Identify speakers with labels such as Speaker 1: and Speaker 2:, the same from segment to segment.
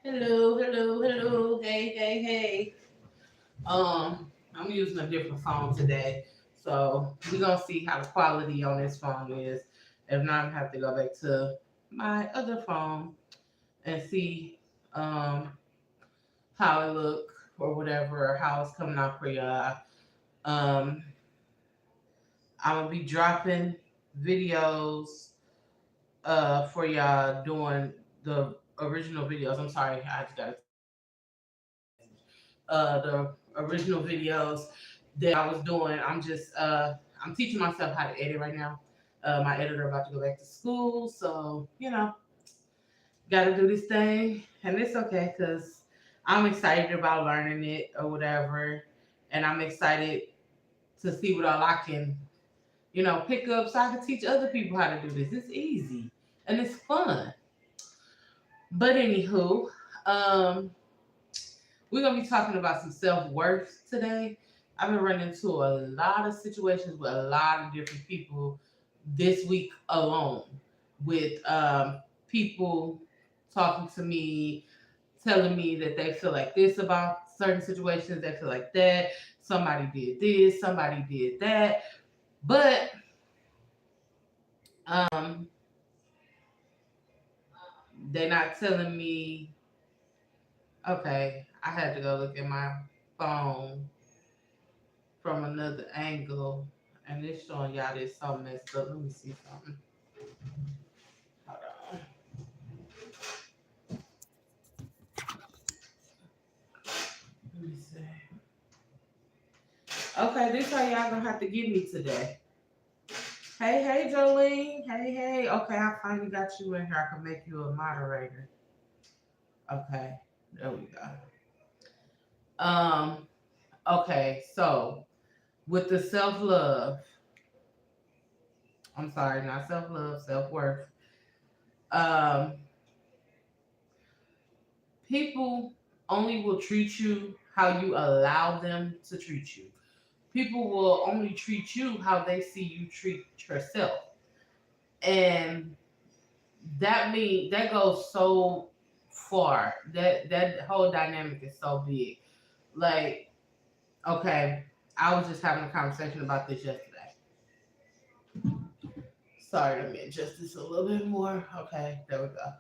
Speaker 1: Hello, hello, hello. Hey, hey, hey. I'm using a different phone today, so we're gonna see how the quality on this phone is. If not, I have to go back to my other phone and see um how it look or whatever, or how it's coming out for y'all. Um, I'm gonna be dropping videos for y'all doing the original videos. I'm sorry, I just got a text message. The original videos that I was doing. I'm teaching myself how to edit right now. My editor about to go back to school, so gotta do this thing, and it's okay because I'm excited about learning it or whatever, and I'm excited to see what all I can pick up so I can teach other people how to do this. It's easy and it's fun. But anywho, um, we're gonna be talking about some self worth today. I've been running into a lot of situations with a lot of different people this week alone, with people talking to me, telling me that they feel like this about certain situations, they feel like that. Somebody did this, somebody did that, but um, they're not telling me. Okay, I had to go look at my phone from another angle, and it's showing y'all this so messed up. Let me see something. Hold on. Let me see. Okay, this how y'all gonna have to give me today. Hey, hey, Jolene. Hey, hey. Okay, I finally got you in here. I can make you a moderator. Okay, there we go. Um. Okay, so with the self love, I'm sorry, not self love, self worth. Um, People only will treat you how you allow them to treat you. People will only treat you how they see you treat yourself. And that goes so far. That whole dynamic is so big. Like, okay, I was just having a conversation about this yesterday. Sorry, let me adjust this a little bit more. Okay, there we go.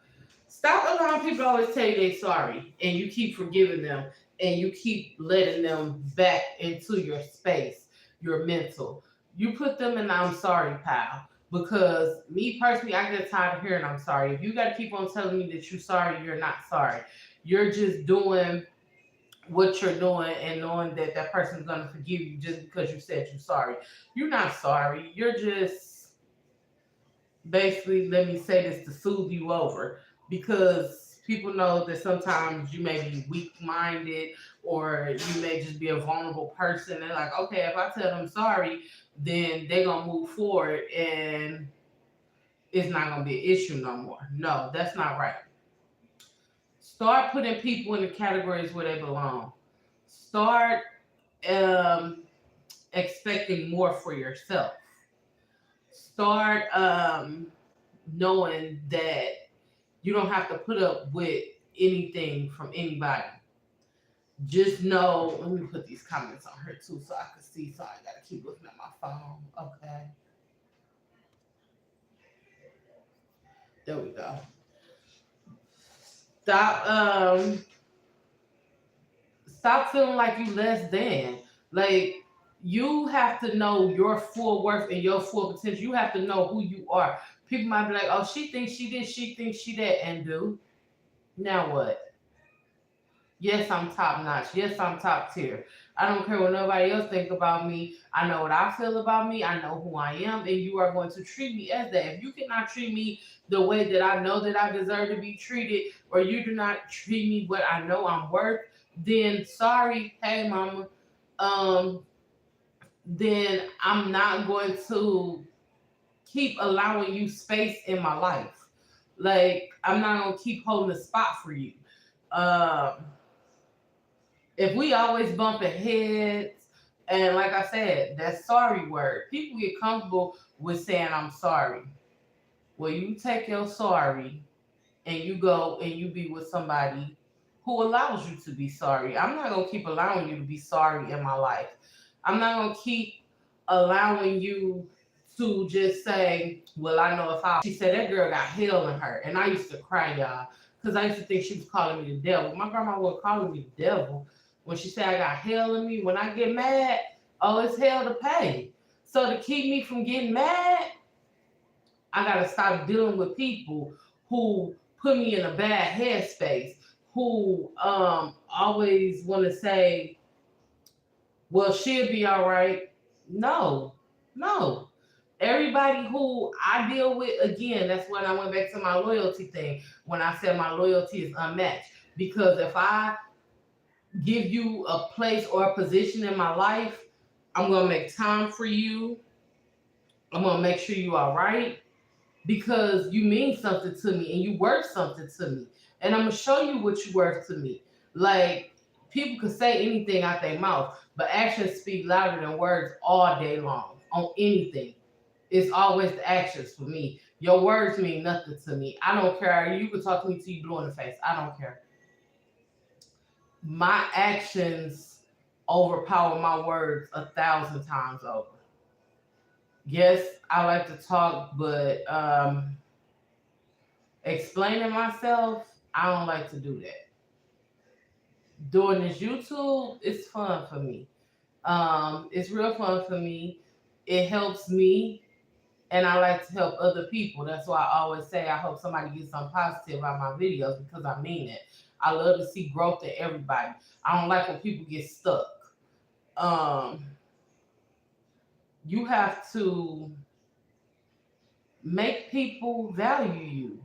Speaker 1: Stop allowing people to always tell you they're sorry and you keep forgiving them and you keep letting them back into your space, your mental. You put them in the I'm sorry pile, because me personally, I get tired of hearing I'm sorry. If you got to keep on telling me that you're sorry, you're not sorry. You're just doing what you're doing and knowing that that person's going to forgive you just because you said you're sorry. You're not sorry. You're just basically, let me say this to soothe you over, because people know that sometimes you may be weak minded or you may just be a vulnerable person. They're like, okay, if I tell them sorry, then they're going to move forward and it's not going to be an issue no more. No, that's not right. Start putting people in the categories where they belong. Start um, expecting more for yourself. Start knowing that you don't have to put up with anything from anybody. Just know, let me put these comments on her too so I can see. So I gotta keep looking at my phone. Okay, there we go. Stop stop feeling like you less than. Like, you have to know your full worth and your full potential. You have to know who you are. People might be like, oh, she thinks she this, she thinks she that, and do. Now what? Yes, I'm top notch. Yes, I'm top tier. I don't care what nobody else think about me. I know what I feel about me. I know who I am, and you are going to treat me as that. If you cannot treat me the way that I know that I deserve to be treated, or you do not treat me what I know I'm worth, then sorry, hey mama. Um, then I'm not going to keep allowing you space in my life. Like, I'm not gonna keep holding a spot for you. Um, if we always bumping heads, and like I said, that sorry word, people get comfortable with saying I'm sorry. Well, you take your sorry and you go and you be with somebody. who allows you to be sorry. I'm not gonna keep allowing you to be sorry in my life. I'm not gonna keep allowing you to just say, well, I know if I, she said that girl got hell in her. And I used to cry, y'all, because I used to think she was calling me the devil. My grandma wasn't calling me the devil. When she said I got hell in me, when I get mad, oh, it's hell to pay. So to keep me from getting mad, I gotta stop dealing with people who put me in a bad headspace, who always want to say, well, she'll be all right. No, no. Everybody who I deal with, again, that's when I went back to my loyalty thing, when I said my loyalty is unmatched. Because if I give you a place or a position in my life, I'm going to make time for you. I'm going to make sure you are right because you mean something to me and you worth something to me. And I'm going to show you what you worth to me. Like, people can say anything out their mouth, but actions speak louder than words all day long on anything. It's always the actions for me. Your words mean nothing to me. I don't care. You can talk to me till you blue in the face. I don't care. My actions overpower my words 1,000 times over. Yes, I like to talk, but explaining myself, I don't like to do that. Doing this YouTube, it's fun for me. It's real fun for me. It helps me, and I like to help other people. That's why I always say I hope somebody gets something positive out of my videos because I mean it. I love to see growth in everybody. I don't like when people get stuck. Um, you have to make people value you.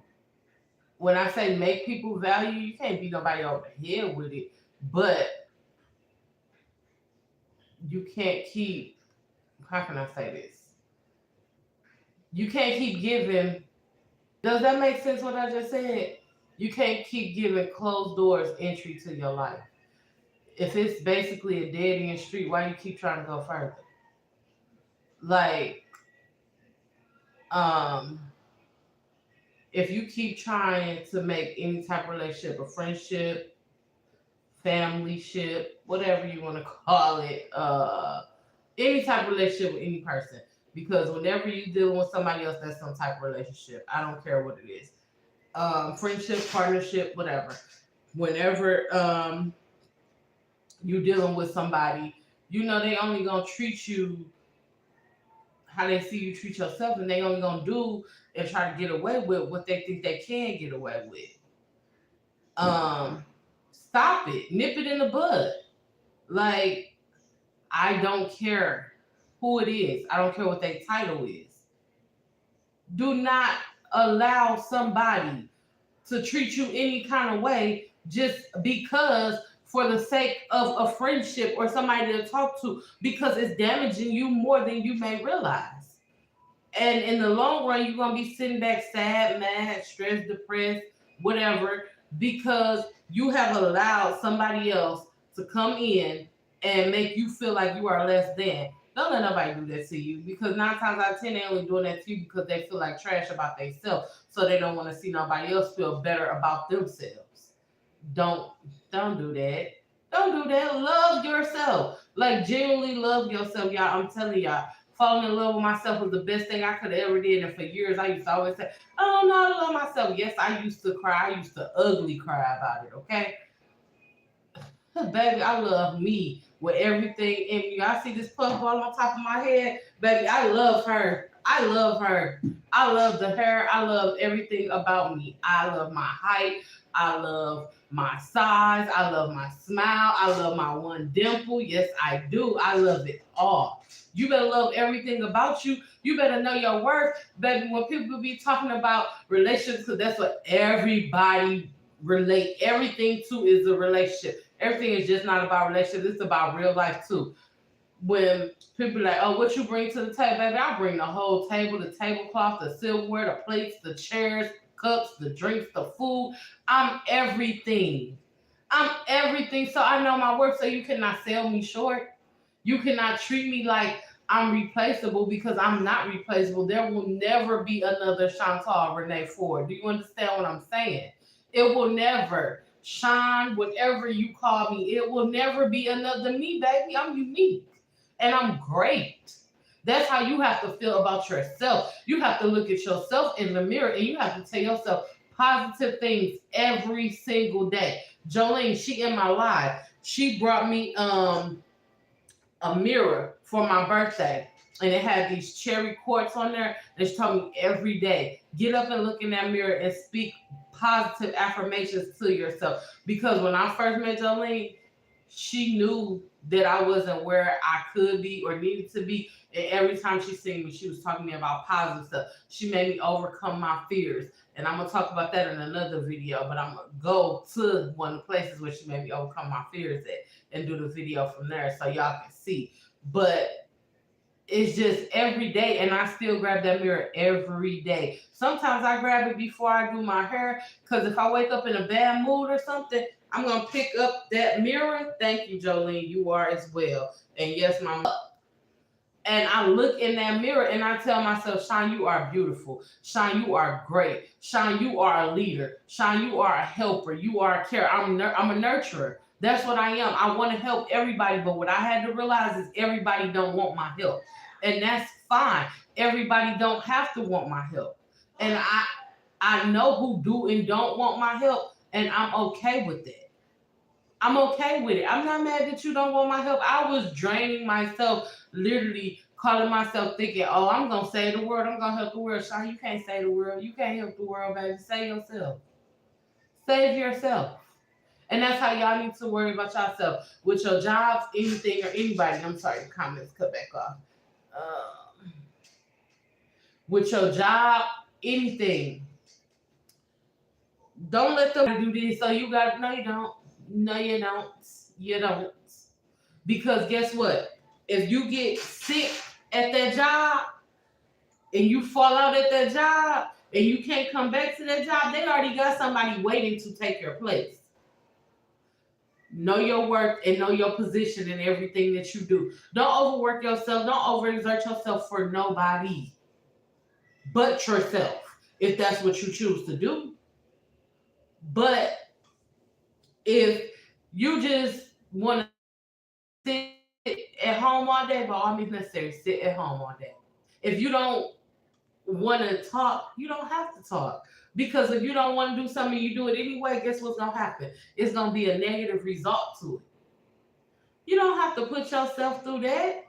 Speaker 1: When I say make people value you, can't beat nobody over the head with it, but you can't keep, how can I say this? You can't keep giving. Does that make sense what I just said? You can't keep giving closed doors entry to your life. If it's basically a dead end street, why you keep trying to go further? Like, um, if you keep trying to make any type of relationship, a friendship, family ship, whatever you want to call it, any type of relationship with any person. Because whenever you deal with somebody else, that's some type of relationship. I don't care what it is. Friendship, partnership, whatever. Whenever you dealing with somebody, you know they only gonna treat you how they see you treat yourself, and they only gonna do and try to get away with what they think they can get away with. Stop it, nip it in the bud. Like, I don't care who it is. I don't care what their title is. Do not allow somebody to treat you any kind of way just because for the sake of a friendship or somebody to talk to, because it's damaging you more than you may realize. And in the long run, you're gonna be sitting back sad, mad, stressed, depressed, whatever, because you have allowed somebody else to come in and make you feel like you are less than. Don't let nobody do that to you because 9 times out of 10 they only doing that to you because they feel like trash about themselves, so they don't want to see nobody else feel better about themselves. Don't don't do that. Don't do that. Love yourself. Like, genuinely love yourself, y'all. I'm telling y'all, falling in love with myself was the best thing I could have ever did. And for years, I used to always say, I don't know how to love myself. Yes, I used to cry. I used to ugly cry about it. Okay, baby, I love me with everything in me. I see this puff ball on top of my head, baby. I love her. I love her. I love the hair. I love everything about me. I love my height. I love my size. I love my smile. I love my one dimple. Yes, I do. I love it all. You better love everything about you. You better know your worth, baby. When people be talking about relationships, because that's what everybody relate everything to is a relationship. Everything is just not about relationships. It's about real life too. When people are like, oh, what you bring to the table, baby? I bring the whole table, the tablecloth, the silverware, the plates, the chairs, cups, the drinks, the food. I'm everything. I'm everything. So I know my worth. So you cannot sell me short. You cannot treat me like I'm replaceable because I'm not replaceable. There will never be another Chantal Renee Ford. Do you understand what I'm saying? It will never. Sean, whatever you call me, it will never be another me, baby. I'm unique and I'm great. That's how you have to feel about yourself. You have to look at yourself in the mirror and you have to tell yourself positive things every single day. Jolene, she in my life. She brought me a mirror for my birthday. And it had these cherry quartz on there. And she told me every day, get up and look in that mirror and speak positive affirmations to yourself. Because when I first met Jolene, she knew that I wasn't where I could be or needed to be. And every time she seen me, she was talking to me about positive stuff. She made me overcome my fears. And I'm going to talk about that in another video. But I'm going to go to one of the places where she made me overcome my fears at and do the video from there so y'all can see. But it's just every day, and I still grab that mirror every day. Sometimes I grab it before I do my hair, because if I wake up in a bad mood or something, I'm going to pick up that mirror. Thank you, Jolene. You are as well. And yes, my mom. And I look in that mirror and I tell myself, Sean, you are beautiful. Sean, you are great. Sean, you are a leader. Sean, you are a helper. You are a carer. I'm a nurturer. That's what I am. I want to help everybody, but what I had to realize is everybody don't want my help. And that's fine. Everybody don't have to want my help. And I know who do and don't want my help, and I'm okay with it. I'm okay with it. I'm not mad that you don't want my help. I was draining myself, literally calling myself thinking, oh, I'm going to save the world. I'm going to help the world. Sean, you can't save the world. You can't help the world, baby. Save yourself. Save yourself. And that's how y'all need to worry about yourself. With your jobs, anything, or anybody. I'm sorry, the comments cut back off. With your job, anything. Don't let them do this. So you got, no, you don't. No, you don't. You don't. Because guess what? If you get sick at that job and you fall out at that job and you can't come back to that job, they already got somebody waiting to take your place. Know your worth and know your position in everything that you do. Don't overwork yourself. Don't overexert yourself for nobody but yourself, if that's what you choose to do. But if you just want to sit at home all day, by all means necessary, sit at home all day. If you don't want to talk, you don't have to talk. Because if you don't want to do something, you do it anyway, guess what's going to happen? It's going to be a negative result to it. You don't have to put yourself through that.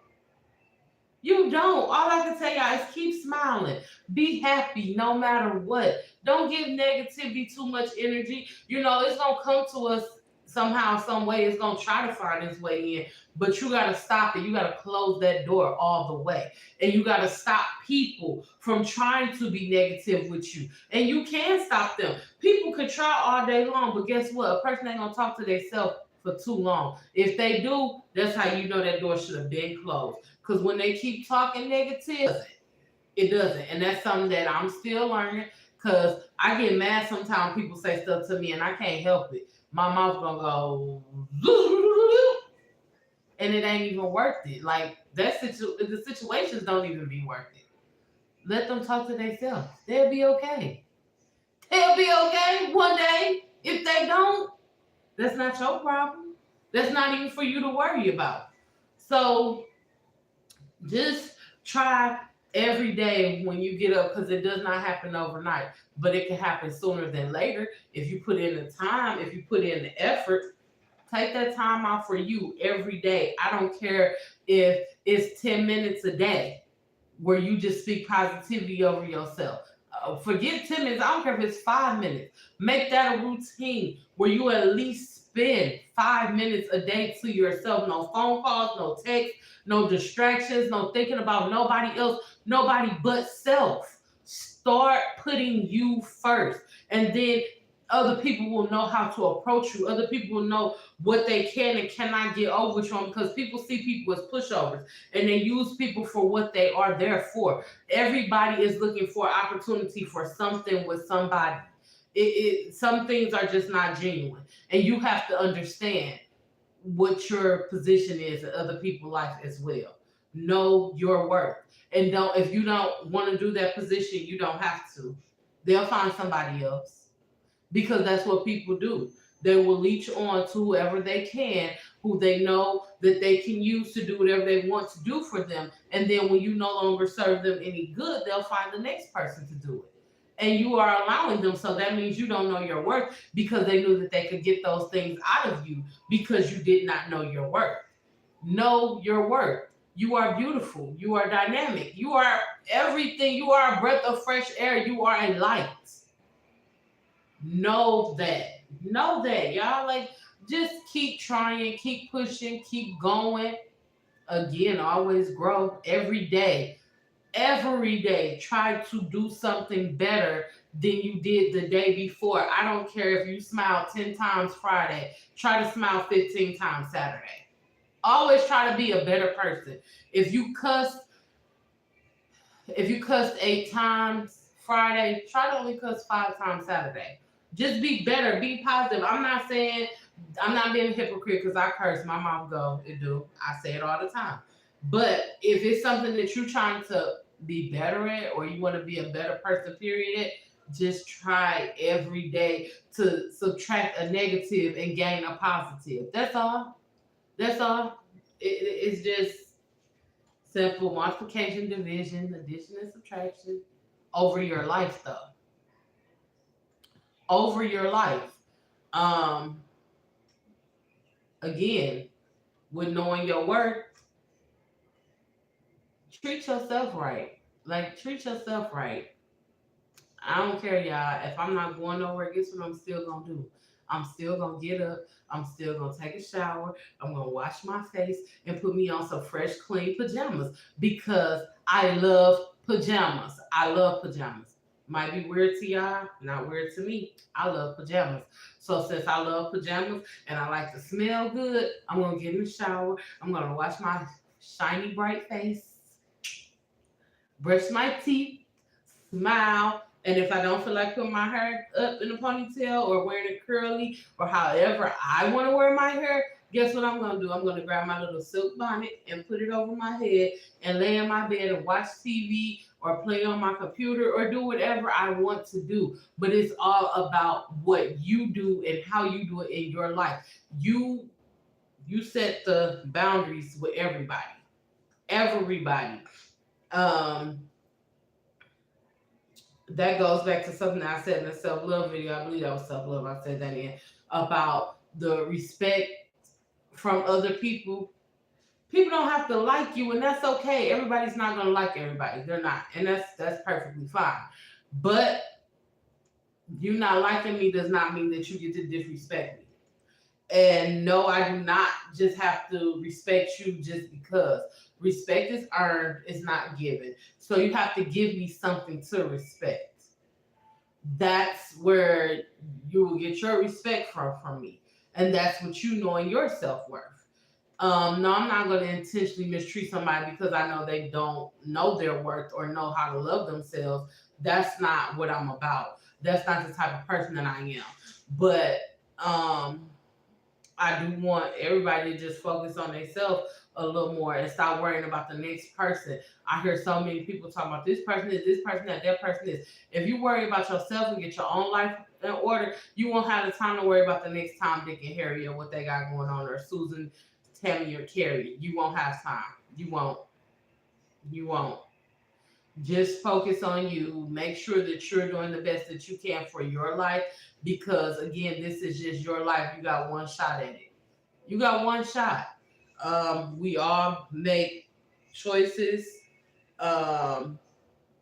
Speaker 1: You don't. All I can tell y'all is keep smiling. Be happy no matter what. Don't give negativity too much energy. You know, it's going to come to us somehow, some way. It's going to try to find its way in. But you got to stop it. You got to close that door all the way. And you got to stop people from trying to be negative with you. And you can stop them. People can try all day long, but guess what? A person ain't going to talk to themselves for too long. If they do, that's how you know that door should have been closed. Because when they keep talking negative, it doesn't. And that's something that I'm still learning, because I get mad sometimes people say stuff to me and I can't help it. My mouth gonna go, and it ain't even worth it. Like, the situations don't even be worth it. Let them talk to themselves. They'll be okay. They'll be okay one day. If they don't, that's not your problem. That's not even for you to worry about. So just try every day when you get up, because it does not happen overnight, but it can happen sooner than later. If you put in the time, if you put in the effort, take that time out for you every day. I don't care if it's 10 minutes a day where you just speak positivity over yourself. Forget 10 minutes. I don't care if it's 5 minutes. Make that a routine where you at least spend 5 minutes a day to yourself. No phone calls, no text, no distractions, no thinking about nobody else, nobody but self. Start putting you first. And then other people will know how to approach you. Other people will know what they can and cannot get over from, because people see people as pushovers and they use people for what they are there for. Everybody is looking for opportunity for something with somebody. Some things are just not genuine, and you have to understand what your position is in other people's life as well. Know your worth, and don't, if you don't want to do that position, you don't have to. They'll find somebody else, because that's what people do. They will leech on to whoever they can, who they know that they can use to do whatever they want to do for them. And then when you no longer serve them any good, they'll find the next person to do it. And you are allowing them, so that means you don't know your worth because they knew that they could get those things out of you because you did not know your worth. Know your worth. You are beautiful. You are dynamic. You are everything. You are a breath of fresh air. You are a light. Know that. Know that, y'all. Like, just keep trying, keep pushing, keep going. Again, always grow every day. Every day, try to do something better than you did the day before. I don't care if you smile 10 times Friday, try to smile 15 times Saturday. Always try to be a better person. If you cussed, if you cussed 8 times Friday, try to only cuss 5 times Saturday. Just be better, be positive. I'm not saying I'm not being a hypocrite because I curse. My mouth go, it do. I say it all the time. But if it's something that you're trying to be better at or you want to be a better person, period, just try every day to subtract a negative and gain a positive. That's all. That's all. It's just simple multiplication, division, addition, and subtraction over your life, though. Over your life. Um, Again, with knowing your worth, treat yourself right. Like, treat yourself right. I don't care, y'all. If I'm not going nowhere, guess what I'm still gonna do? I'm still gonna get up. I'm still gonna take a shower. I'm gonna wash my face and put me on some fresh, clean pajamas because I love pajamas. I love pajamas. Might be weird to y'all, not weird to me. I love pajamas. So since I love pajamas and I like to smell good, I'm gonna get in the shower. I'm gonna wash my shiny, bright face, brush my teeth, smile. And if I don't feel like putting my hair up in a ponytail or wearing it curly or however I want to wear my hair, guess what I'm going to do? I'm going to grab my little silk bonnet and put it over my head and lay in my bed and watch TV or play on my computer or do whatever I want to do. But it's all about what you do and how you do it in your life. You set the boundaries with everybody. Everybody. Um that goes back to something that I said in the self love video. I believe that was self love. I said that in about the respect from other people. People don't have to like you, and that's okay. Everybody's not gonna like everybody. They're not, and that's perfectly fine. But you not liking me does not mean that you get to disrespect me. And no, I do not just have to respect you just because. Respect is earned, it's not given. So you have to give me something to respect. That's where you will get your respect from me. And that's what you know in your self-worth. No, I'm not going to intentionally mistreat somebody because I know they don't know their worth or know how to love themselves. That's not what I'm about. That's not the type of person that I am. But I do want everybody to just focus on themselves a little more and stop worrying about the next person. I hear so many people talking about this person is, this person that person is. If you worry about yourself and get your own life in order, you won't have the time to worry about the next Tom, Dick, and Harry or what they got going on, or Susan, Tammy, or Carrie. You won't have time. You won't. You won't. Just focus on you. Make sure that you're doing the best that you can for your life because, again, this is just your life. You got one shot at it. You got one shot. We all make choices, um,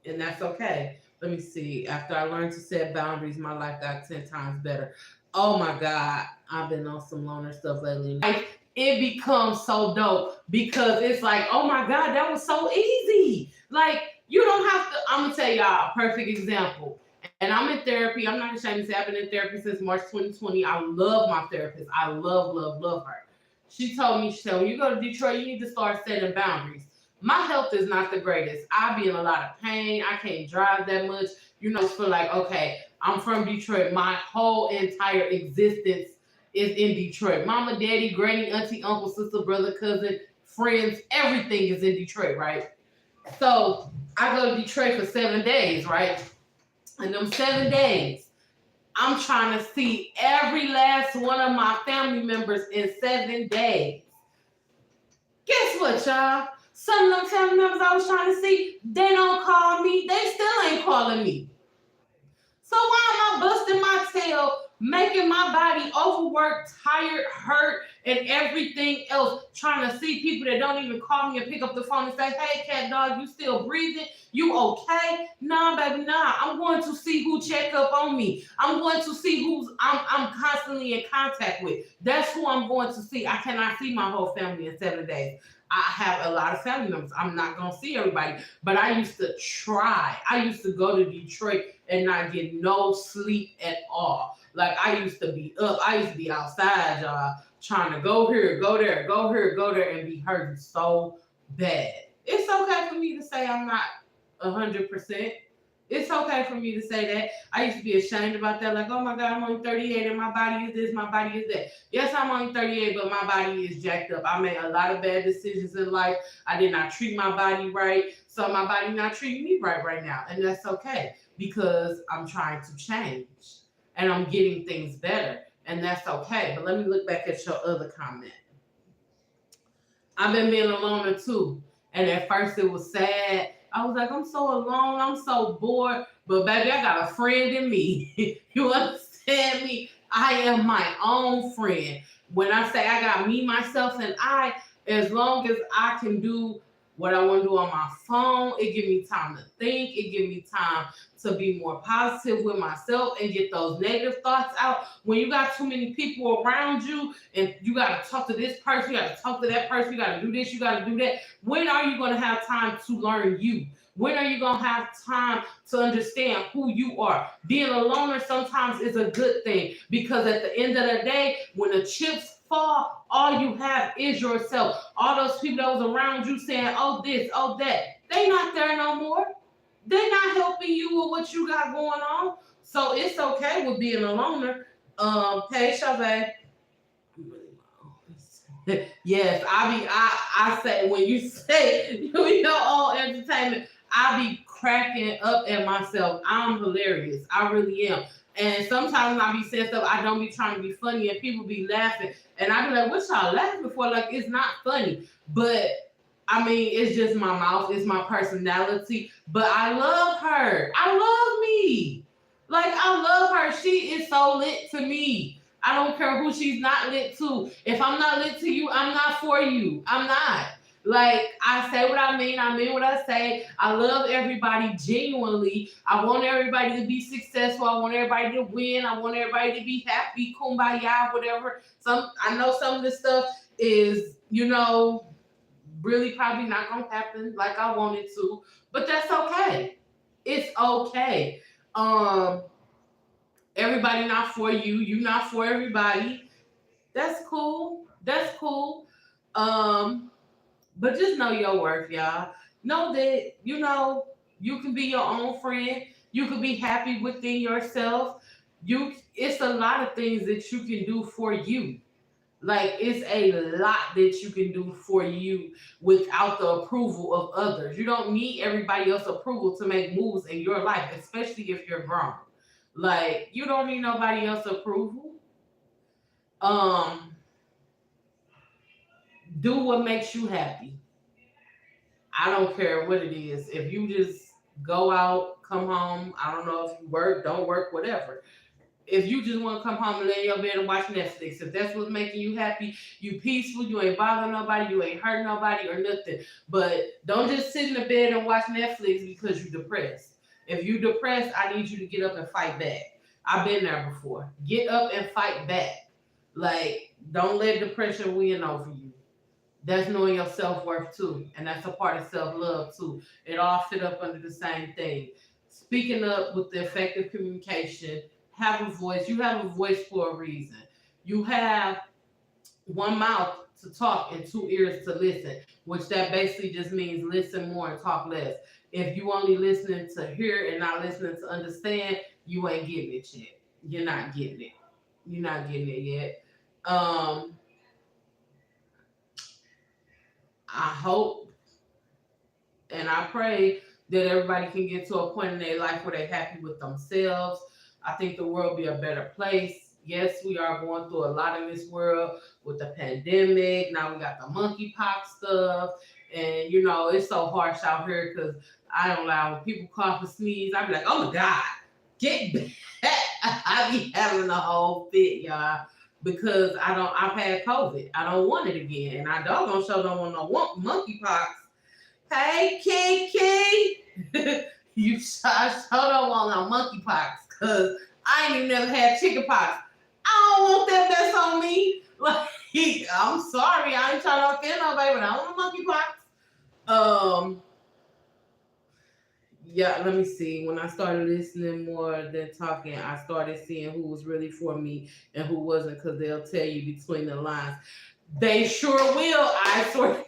Speaker 1: and that's okay. Let me see. After I learned to set boundaries, my life got 10 times better. Oh my God, I've been on some loner stuff lately. Like, it becomes so dope because it's like, oh my God, that was so easy. Like, you don't have to. I'm gonna tell y'all a perfect example. And I'm in therapy. I'm not ashamed to say I've been in therapy since March 2020. I love my therapist. I love, love, love her. She said, when you go to Detroit, you need to start setting boundaries. My health is not the greatest. I be in a lot of pain. I can't drive that much. You know, feel like, okay, I'm from Detroit. My whole entire existence is in Detroit. Mama, daddy, granny, auntie, uncle, sister, brother, cousin, friends, everything is in Detroit, right? So I go to Detroit for 7 days, right? And them 7 days, I'm trying to see every last one of my family members in 7 days. Guess what, y'all? Some of them family members I was trying to see, they don't call me. They still ain't calling me. So why am I busting my tail, making my body overworked, tired, hurt, and everything else, trying to see people that don't even call me and pick up the phone and say, hey, cat dog, you still breathing? You okay? Nah, baby, nah. I'm going to see who check up on me. I'm going to see who's I'm constantly in contact with. That's who I'm going to see. I cannot see my whole family in 7 days. I have a lot of family members. I'm not going to see everybody, but I used to try. I used to go to Detroit and not get no sleep at all. Like I used to be up. I used to be outside, y'all, trying to go here, go there, go here, go there, and be hurting so bad. It's okay for me to say I'm not 100%. It's okay for me to say that. I used to be ashamed about that. Like, oh my God, I'm only 38 and my body is this, my body is that. Yes, I'm only 38, but my body is jacked up. I made a lot of bad decisions in life. I did not treat my body right. So my body not treating me right now. And that's okay because I'm trying to change and I'm getting things better. And that's okay. But let me look back at your other comment. I've been being a loner too. And at first it was sad. I was like, I'm so alone. I'm so bored. But baby, I got a friend in me. You understand me? I am my own friend. When I say I got me, myself, and I, as long as I can do what I want to do on my phone, it give me time to think. It give me time to be more positive with myself and get those negative thoughts out. When you got too many people around you and you got to talk to this person, you got to talk to that person, you got to do this, you got to do that. When are you going to have time to learn you? When are you going to have time to understand who you are? Being a loner sometimes is a good thing because at the end of the day, when the chips fall, all you have is yourself. All those people that was around you saying, oh this, oh that, they not there no more. They're not helping you with what you got going on. So it's okay with being a loner. Hey, Chavez. Yes, I say when you say your own entertainment, I be cracking up at myself. I'm hilarious. I really am. And sometimes I be saying stuff I don't be trying to be funny and people be laughing. And I be like, what y'all laughing for? Like it's not funny. But I mean, it's just my mouth, it's my personality. But I love her. I love me. Like I love her. She is so lit to me. I don't care who she's not lit to. If I'm not lit to you, I'm not for you. I'm not. Like I say what I mean what I say. I love everybody genuinely. I want everybody to be successful. I want everybody to win. I want everybody to be happy, kumbaya, whatever. I know some of this stuff is, really probably not gonna happen like I want it to, but that's okay. It's okay. Um, Everybody not for you. You not for everybody. That's cool. That's cool. Um, but just know your worth, y'all. Know that you can be your own friend. You can be happy within yourself. It's a lot of things that you can do for you. Like it's a lot that you can do for you without the approval of others. You don't need everybody else's approval to make moves in your life, especially if you're grown. Like you don't need nobody else's approval. Um, do what makes you happy. I don't care what it is. If you just go out, come home, I don't know if you work, don't work, whatever. If you just want to come home and lay in your bed and watch Netflix, if that's what's making you happy, you peaceful, you ain't bothering nobody, you ain't hurting nobody or nothing. But don't just sit in the bed and watch Netflix because you're depressed. If you're depressed, I need you to get up and fight back. I've been there before. Get up and fight back. Like, don't let depression win over you. That's knowing your self-worth too. And that's a part of self-love too. It all fit up under the same thing. Speaking up with the effective communication, have a voice. You have a voice for a reason. You have one mouth to talk and two ears to listen, which that basically just means listen more and talk less. If you only listening to hear and not listening to understand, you ain't getting it yet. You're not getting it. You're not getting it yet. Um, I hope and I pray that everybody can get to a point in their life where they're happy with themselves. I think the world will be a better place. Yes, we are going through a lot in this world with the pandemic. Now we got the monkeypox stuff. And, it's so harsh out here because I don't allow when people cough and sneeze. I be like, oh my God, get back. I be having a whole fit, y'all, because I've had COVID. I don't want it again. And I doggone sure don't want no monkeypox. Hey, Kiki. You sure don't want no monkeypox because I ain't even never had chickenpox. I don't want that mess on me. Like, I'm sorry, I ain't trying to offend nobody, but I don't want monkeypox. Yeah, let me see. When I started listening more than talking, I started seeing who was really for me and who wasn't, because they'll tell you between the lines. They sure will. I swear.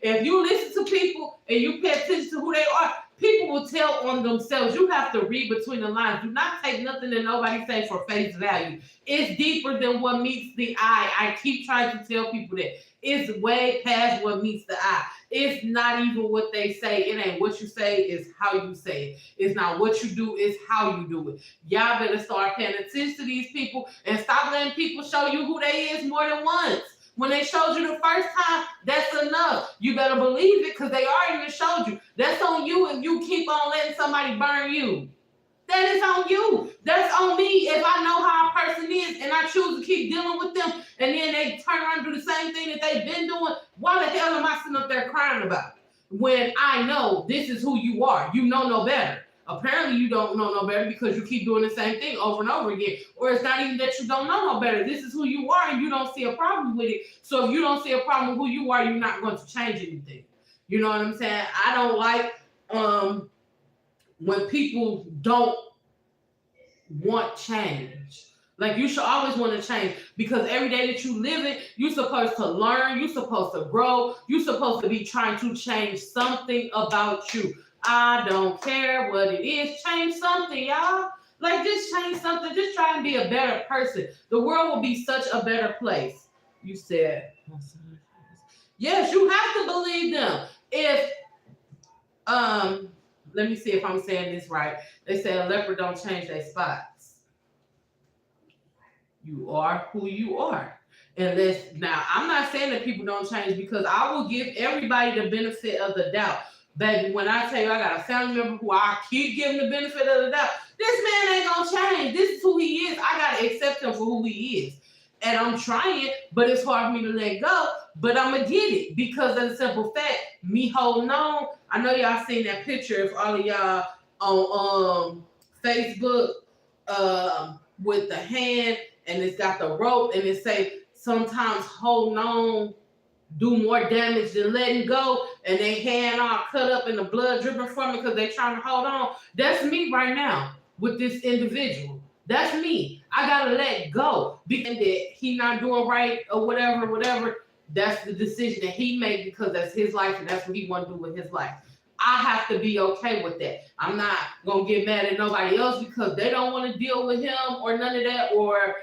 Speaker 1: If you listen to people and you pay attention to who they are, people will tell on themselves. You have to read between the lines. Do not take nothing that nobody say for face value. It's deeper than what meets the eye. I keep trying to tell people that. It's way past what meets the eye. It's not even what they say. It ain't what you say, it's how you say it. It's not what you do, it's how you do it. Y'all better start paying attention to these people and stop letting people show you who they is more than once. When they showed you the first time, that's enough. You better believe it because they already showed you. That's on you if you keep on letting somebody burn you. That is on you. That's on me if I know how a person is and I choose to keep dealing with them and then they turn around and do the same thing that they've been doing. Why the hell am I sitting up there crying about it? When I know this is who you are. You know no better. Apparently you don't know no better because you keep doing the same thing over and over again. Or it's not even that you don't know no better. This is who you are and you don't see a problem with it. So if you don't see a problem with who you are, you're not going to change anything. You know what I'm saying? I don't like when people don't want change. Like, you should always want to change because every day that you live it, you're supposed to learn, you're supposed to grow, you're supposed to be trying to change something about you. I don't care what it is. Change something, y'all. Like, just change something. Just try and be a better person. The world will be such a better place. You said, yes, you have to believe them. If let me see if I'm saying this right. They say a leopard don't change their spots. You are who you are. Now, I'm not saying that people don't change because I will give everybody the benefit of the doubt. Baby, when I tell you I got a family member who I keep giving the benefit of the doubt, this man ain't gonna change. This is who he is. I gotta accept him for who he is. And I'm trying, but it's hard for me to let go. But I'm gonna get it because of the simple fact, me holding on. I know y'all seen that picture if all of y'all on Facebook with the hand and it's got the rope and it say sometimes holding on do more damage than letting go, and they hand all cut up and the blood dripping from it because they trying to hold on. That's me right now with this individual. That's me. I gotta let go because that he not doing right or whatever. That's the decision that he made because that's his life and that's what he want to do with his life. I have to be okay with that. I'm not gonna get mad at nobody else because they don't want to deal with him or none of that. Or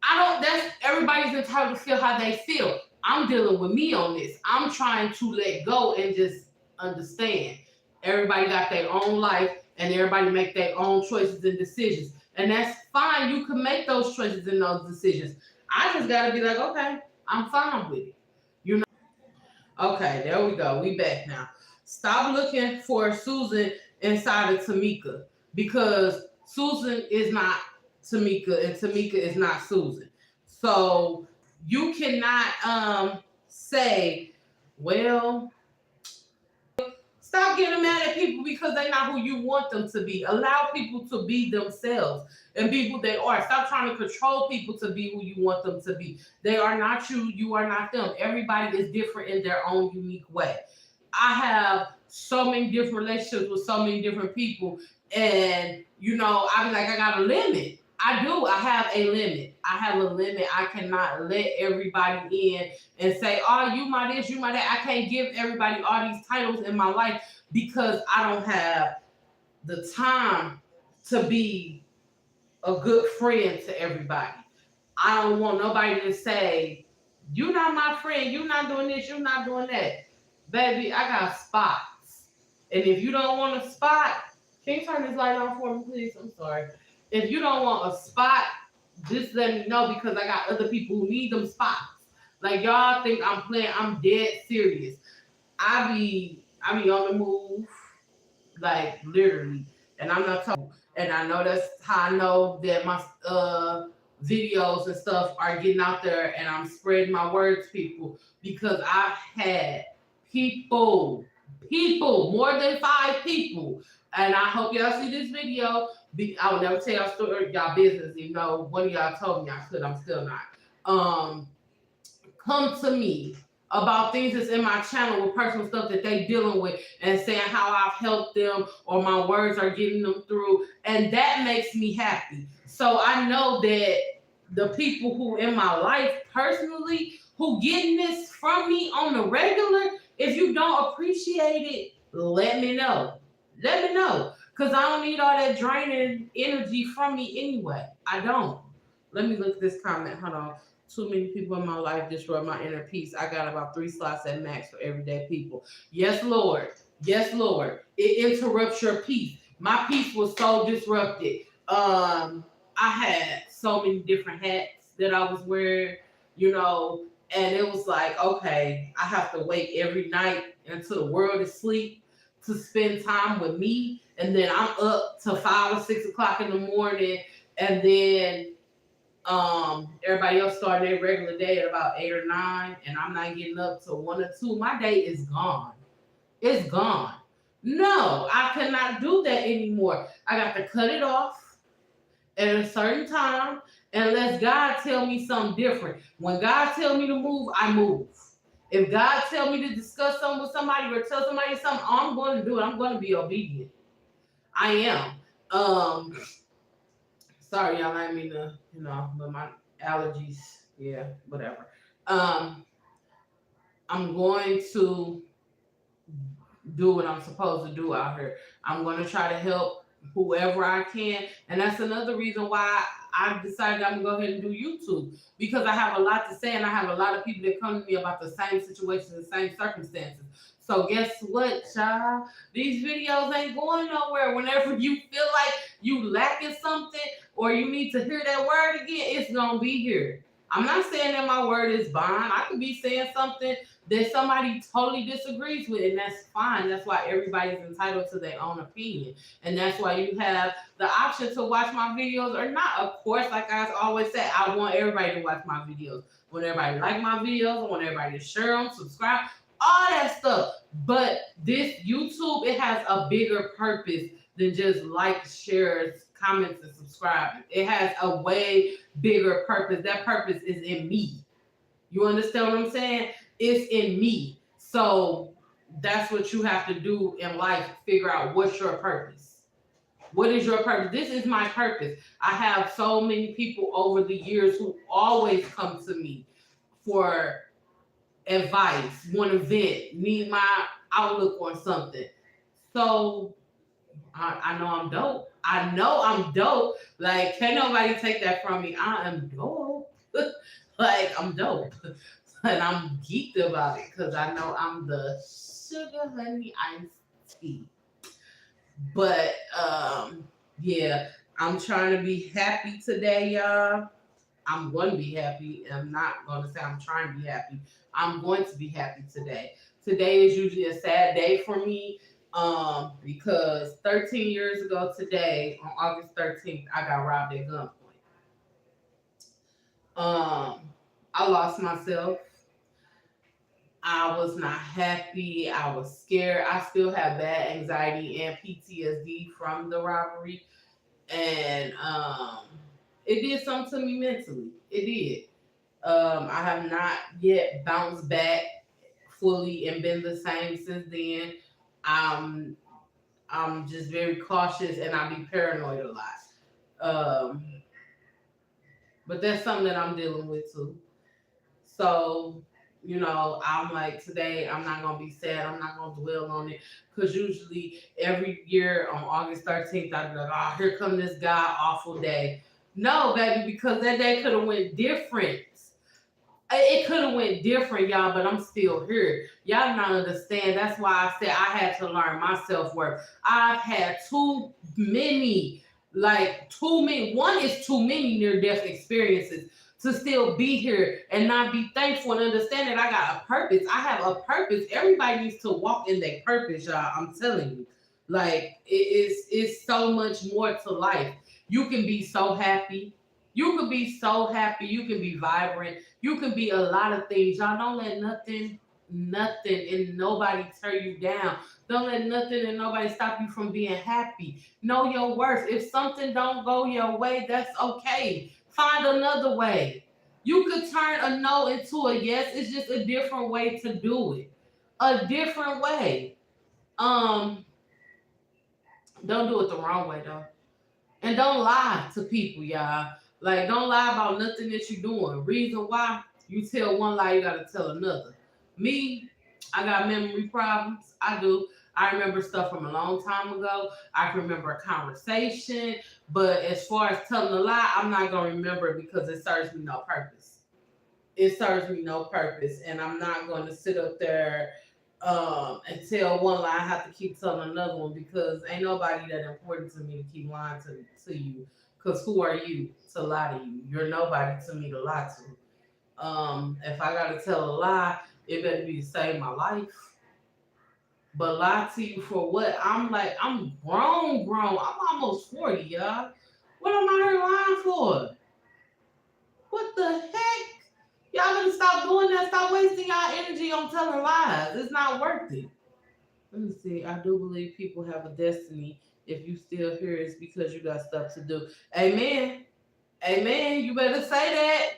Speaker 1: that's everybody's entitled to feel how they feel. I'm dealing with me on this. I'm trying to let go and just understand. Everybody got their own life and everybody make their own choices and decisions. And that's fine. You can make those choices and those decisions. I just got to be like, okay, I'm fine with it. You know? Okay, there we go. We back now. Stop looking for Susan inside of Tamika because Susan is not Tamika and Tamika is not Susan. So you cannot say, well, stop getting mad at people because they're not who you want them to be. Allow people to be themselves and be who they are. Stop trying to control people to be who you want them to be. They are not you. You are not them. Everybody is different in their own unique way. I have so many different relationships with so many different people. And, I be like, I got a limit. I do. I have a limit. I have a limit. I cannot let everybody in and say, oh, you my this, you my that. I can't give everybody all these titles in my life because I don't have the time to be a good friend to everybody. I don't want nobody to say, you're not my friend. You're not doing this. You're not doing that. Baby, I got spots. And if you don't want a spot, can you turn this light on for me, please? I'm sorry. If you don't want a spot, just let me know because I got other people who need them spots. Like y'all think I'm playing, I'm dead serious. I be on the move, like literally. And I'm not talking. And I know that's how I know that my videos and stuff are getting out there, and I'm spreading my word to people because I've had people, more than 5 people, and I hope y'all see this video. I will never tell y'all story, y'all business. You know, one of y'all told me I could. I'm still not. Come to me about things that's in my channel with personal stuff that they dealing with and saying how I've helped them or my words are getting them through. And that makes me happy. So I know that the people who in my life personally who getting this from me on the regular, if you don't appreciate it, let me know. Let me know. Cause I don't need all that draining energy from me anyway. I don't. Let me look at this comment. Hold on. Too many people in my life disrupt my inner peace. I got about 3 slots at max for everyday people. Yes, Lord. Yes, Lord. It interrupts your peace. My peace was so disrupted. I had so many different hats that I was wearing, you know, and it was like, okay, I have to wait every night until the world is asleep to spend time with me. And then I'm up to 5 or 6 o'clock in the morning. And then everybody else starting their regular day at about 8 or 9, and I'm not getting up till 1 or 2. My day is gone. It's gone. No, I cannot do that anymore. I got to cut it off at a certain time unless God tell me something different. When God tell me to move, I move. If God tell me to discuss something with somebody or tell somebody something, I'm going to do it. I'm going to be obedient. I am. Sorry, y'all. I didn't mean to, but my allergies. Yeah, whatever. I'm going to do what I'm supposed to do out here. I'm going to try to help whoever I can, and that's another reason why I decided I'm gonna go ahead and do YouTube because I have a lot to say, and I have a lot of people that come to me about the same situations, the same circumstances. So guess what, child? These videos ain't going nowhere. Whenever you feel like you lacking something or you need to hear that word again, it's gonna be here. I'm not saying that my word is bond. I could be saying something that somebody totally disagrees with, and that's fine. That's why everybody's entitled to their own opinion, and that's why you have the option to watch my videos or not. Of course, like I always say, I want everybody to watch my videos. I want everybody to like my videos. I want everybody to share them, subscribe, all that stuff. But this YouTube, it has a bigger purpose than just like, shares, comments, and subscribe. It has a way bigger purpose. That purpose is in me. You understand what I'm saying? It's in me. So that's what you have to do in life. Figure out what's your purpose. What is your purpose? This is my purpose. I have so many people over the years who always come to me for advice, want to vent, need my outlook on something. So I know I'm dope. I know I'm dope. Like, can't nobody take that from me. I am dope. Like, I'm dope. And I'm geeked about it because I know I'm the sugar honey iced tea. But yeah, I'm trying to be happy today, y'all. I'm going to be happy. I'm not going to say I'm trying to be happy. I'm going to be happy today. Today is usually a sad day for me because 13 years ago today, on August 13th, I got robbed at gunpoint. I lost myself. I was not happy. I was scared. I still have bad anxiety and PTSD from the robbery. And it did something to me mentally. It did. I have not yet bounced back fully and been the same since then. I'm I'm just very cautious and I be paranoid a lot. Um, but that's something that I'm dealing with too. So, I'm like, today I'm not gonna be sad. I'm not gonna dwell on it because usually every year on August 13th, I'd be like, oh, here come this god awful day. No, baby, because that day could have went different. It could have went different, y'all, but I'm still here. Y'all don't understand. That's why I said I had to learn my self worth. I've had too many Like too many. One is too many near death experiences to still be here and not be thankful and understand that I got a purpose. I have a purpose. Everybody needs to walk in their purpose, y'all. I'm telling you. Like it's so much more to life. You can be so happy. You can be so happy. You can be vibrant. You can be a lot of things. Y'all don't let nothing and nobody tear you down. Don't let nothing and nobody stop you from being happy. Know your worth. If something don't go your way, that's okay. Find another way. You could turn a no into a yes. It's just a different way to do it. A different way. Um, don't do it the wrong way though. And don't lie to people, y'all. Like, don't lie about nothing that you're doing. Reason why you tell one lie, you gotta tell another. Me, I got memory problems. I do. I remember stuff from a long time ago. I can remember a conversation, but as far as telling a lie, I'm not gonna remember it because it serves me no purpose. It serves me no purpose, and I'm not going to sit up there and tell one lie. I have to keep telling another one because ain't nobody that important to me to keep lying to you. Because who are you to lie to you? You're nobody to me to lie to. If I gotta tell a lie, it better be to save my life. But lie to you for what? I'm like, I'm grown. I'm almost 40, y'all. What am I here lying for? What the heck? Y'all better stop doing that. Stop wasting y'all energy on telling lies. It's not worth it. Let me see. I do believe people have a destiny. If you still here, it's because you got stuff to do. Amen. Amen. You better say that.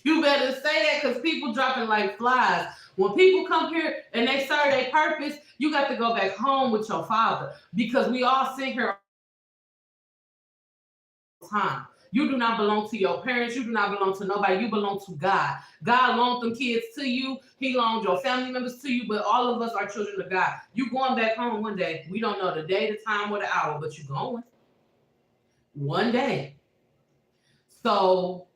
Speaker 1: You better say that because people dropping like flies. When people come here and they serve their purpose, you got to go back home with your father because we all sit here time. You do not belong to your parents. You do not belong to nobody. You belong to God. God loaned them kids to you. He loaned your family members to you, but all of us are children of God. You going back home one day. We don't know the day, the time, or the hour, but you going one day. So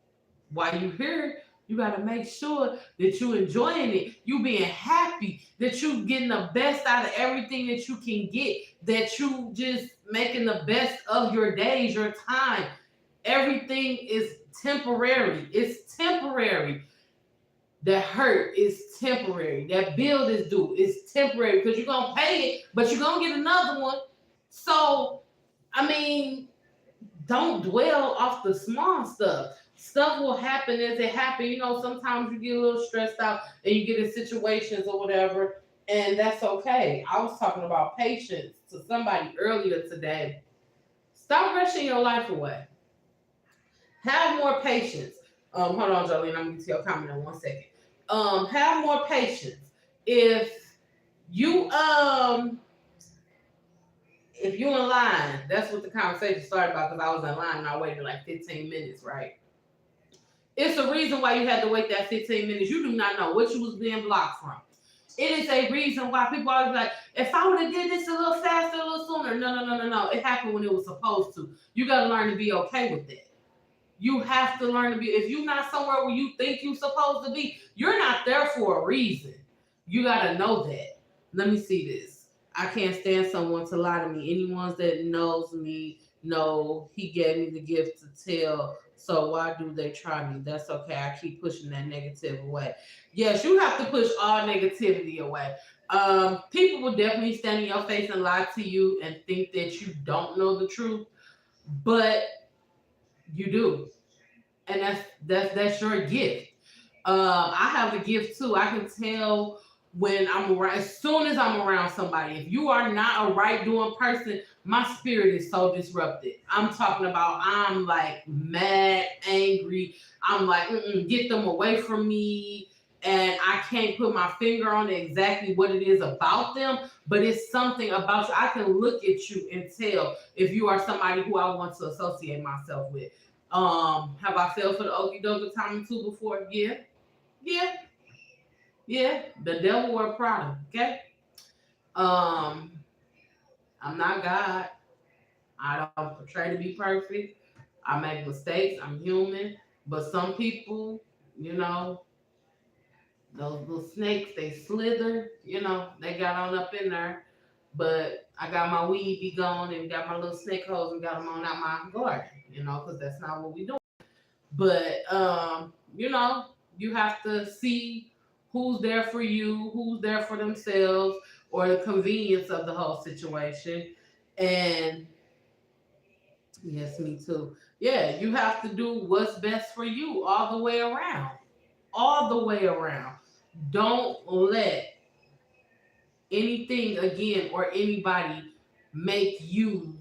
Speaker 1: while you here, you got to make sure that you enjoying it. You being happy, that you getting the best out of everything that you can get, that you just making the best of your days, your time. Everything is temporary. It's temporary. That hurt is temporary. That bill is due. It's temporary because you're gonna pay it, but you're gonna get another one. So, I mean, don't dwell off the small stuff. Stuff will happen as it happens. You know, sometimes you get a little stressed out and you get in situations or whatever, and that's okay. I was talking about patience to somebody earlier today. Stop rushing your life away. Have more patience. Hold on, Jolene. I'm gonna get to your comment in 1 second. Have more patience. If you if you in line, that's what the conversation started about because I was in line and I waited like 15 minutes, right? It's the reason why you had to wait that 15 minutes. You do not know what you was being blocked from. It is a reason why people always like, if I would have did this a little faster, a little sooner. No. It happened when it was supposed to. You gotta learn to be okay with that. You have to learn to be. If you're not somewhere where you think you're supposed to be, you're not there for a reason. You gotta know that. Let me see this. I can't stand someone to lie to me. Anyone that knows me know he gave me the gift to tell. So why do they try me? That's okay. I keep pushing that negative away. Yes, you have to push all negativity away. People will definitely stand in your face and lie to you and think that you don't know the truth, but you do, and that's your gift. I have a gift too. I can tell when I'm around. As soon as I'm around somebody, if you are not a right doing person, my spirit is so disrupted. I'm talking about I'm like mad, angry. I'm like, get them away from me. And I can't put my finger on exactly what it is about them, but it's something about you. I can look at you and tell if you are somebody who I want to associate myself with. Have I fell for the okie dokie time or two before? Yeah, yeah, yeah. The devil wore Prada. Okay. Um, I'm not God. I don't portray to be perfect. I make mistakes. I'm human. But some people, you know, those little snakes, they slither. You know, they got on up in there. But I got my weed be gone and got my little snake holes and got them on out my garden, because that's not what we do. But you have to see who's there for you, who's there for themselves, or the convenience of the whole situation. And yes, me too. Yeah, you have to do what's best for you all the way around. All the way around. Don't let anything again or anybody make you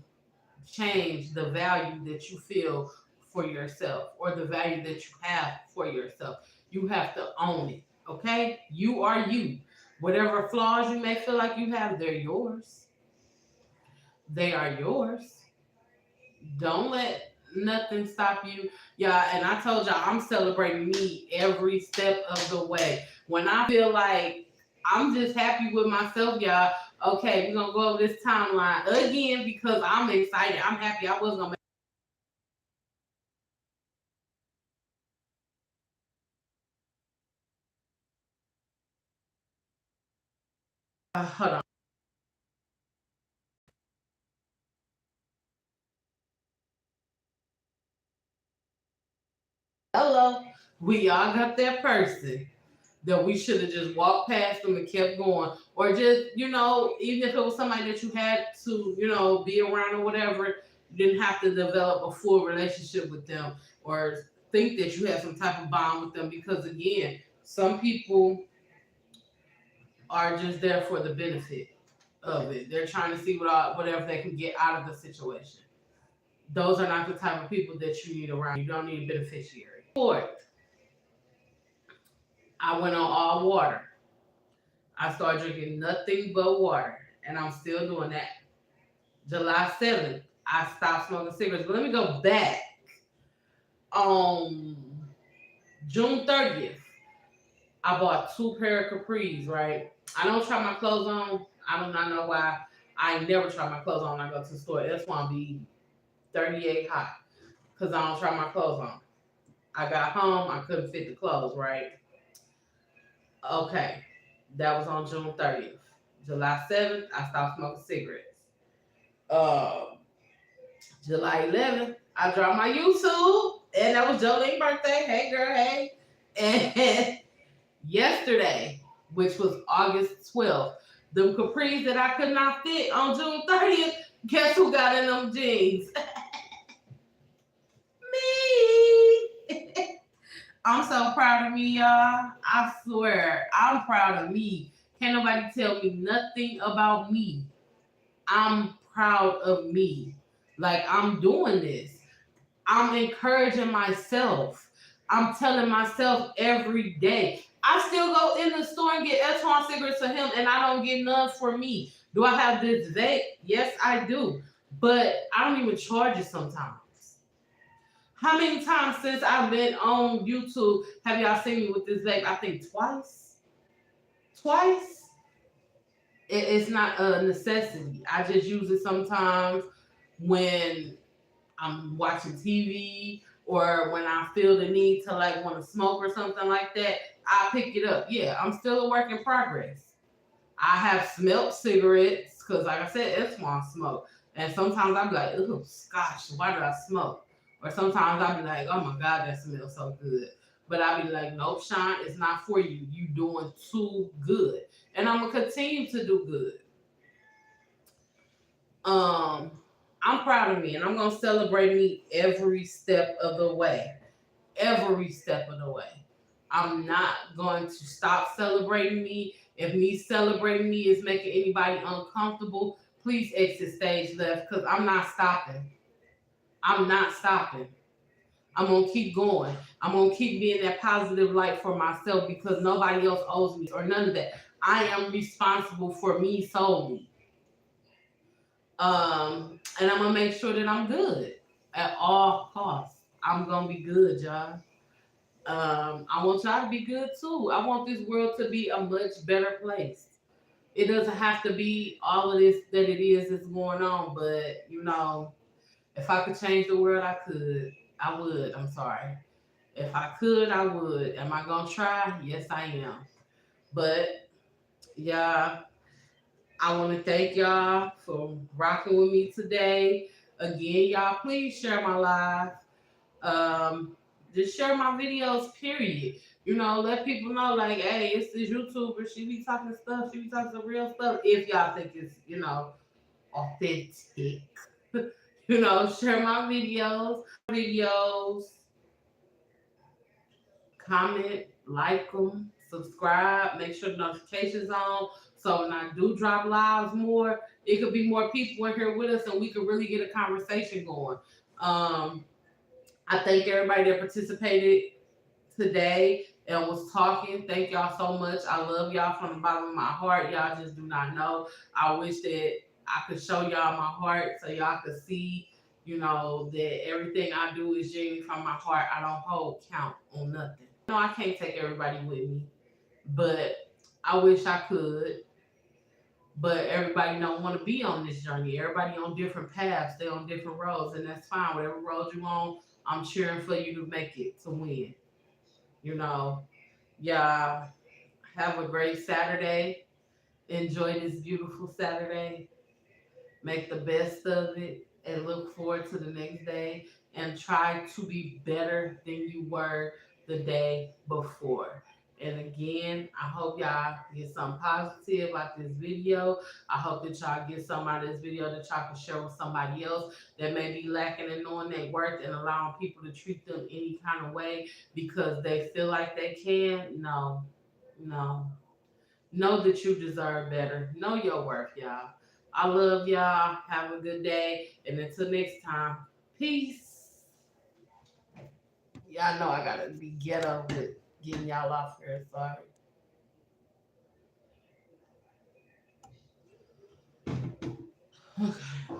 Speaker 1: change the value that you feel for yourself or the value that you have for yourself. You have to own it. Okay? You are you. Whatever flaws you may feel like you have, they're yours. They are yours. Don't let nothing stop you. Yeah, and I told y'all I'm celebrating me every step of the way. When I feel like I'm just happy with myself, y'all. Okay, we're gonna go over this timeline again because I'm excited. I'm happy. I was gonna hold on. Hello. We all got that person that we should have just walked past them and kept going. Or just, even if it was somebody that you had to, be around or whatever, you didn't have to develop a full relationship with them or think that you had some type of bond with them because again, some people are just there for the benefit of it. They're trying to see whatever they can get out of the situation. Those are not the type of people that you need around. You don't need a beneficiary. Fourth, I went on all water. I started drinking nothing but water, and I'm still doing that. July 7th, I stopped smoking cigarettes. But let me go back. On June 30th, I bought two pair of capris, right? I don't try my clothes on. I do not know why. I never try my clothes on when I go to the store. That's why I be 38 hot because I don't try my clothes on. I got home, I couldn't fit the clothes, right? Okay, that was on June 30th. July 7th, I stopped smoking cigarettes. Uh, July 11th, I dropped my YouTube, and that was Jolene's birthday. Hey, girl, hey. And yesterday, which was August 12th, the capris that I could not fit on June 30th, guess who got in them jeans? Me. I'm so proud of me, y'all. I swear, I'm proud of me. Can't nobody tell me nothing about me. I'm proud of me. Like, I'm doing this. I'm encouraging myself. I'm telling myself every day. I still go in the store and get Etwan cigarettes for him, and I don't get none for me. Do I have this vape? Yes, I do. But I don't even charge it sometimes. How many times since I've been on YouTube have y'all seen me with this vape? I think twice. Twice. It's not a necessity. I just use it sometimes when I'm watching TV or when I feel the need to like want to smoke or something like that. I pick it up. Yeah, I'm still a work in progress. I have smelt cigarettes because, like I said, it's one smoke. And sometimes I'm like, oh, gosh, why did I smoke? Or sometimes I'll be like, oh my God, that smells so good. But I'll be like, nope, Sean, it's not for you. You doing too good. And I'm going to continue to do good. Um, I'm proud of me and I'm going to celebrate me every step of the way. Every step of the way. I'm not going to stop celebrating me. If me celebrating me is making anybody uncomfortable, please exit stage left because I'm not stopping. I'm not stopping. I'm going to keep going. I'm going to keep being that positive light for myself because nobody else owes me or none of that. I am responsible for me solely. And I'm going to make sure that I'm good at all costs. I'm going to be good, y'all. I want y'all to be good too. I want this world to be a much better place. It doesn't have to be all of this that it is that's going on, but if I could change the world, I could. I would. I'm sorry. If I could, I would. Am I gonna try? Yes, I am. But yeah, I want to thank y'all for rocking with me today. Again, y'all, please share my live. Um, just share my videos, period. Let people know, like, hey, it's this YouTuber. She be talking stuff. She be talking some real stuff. If y'all think it's, authentic. Share my videos, comment, like them, subscribe, make sure the notifications on. So when I do drop lives more, it could be more people in here with us, and we could really get a conversation going. Um, I thank everybody that participated today and was talking. Thank y'all so much. I love y'all from the bottom of my heart. Y'all just do not know. I wish that I could show y'all my heart so y'all could see, that everything I do is genuine from my heart. I don't hold count on nothing. No, I can't take everybody with me, but I wish I could. But everybody don't want to be on this journey. Everybody on different paths. They on different roads, and that's fine. Whatever road you on, I'm cheering for you to make it to win. You know, yeah. Have a great Saturday. Enjoy this beautiful Saturday. Make the best of it and look forward to the next day and try to be better than you were the day before. And again, I hope y'all get something positive out this video. I hope that y'all get something out of this video that y'all can share with somebody else that may be lacking in knowing their worth and allowing people to treat them any kind of way because they feel like they can. No, no. Know that you deserve better. Know your worth, y'all. I love y'all. Have a good day. And until next time, peace. Y'all know I gotta be ghetto with getting y'all off here. Sorry. Okay.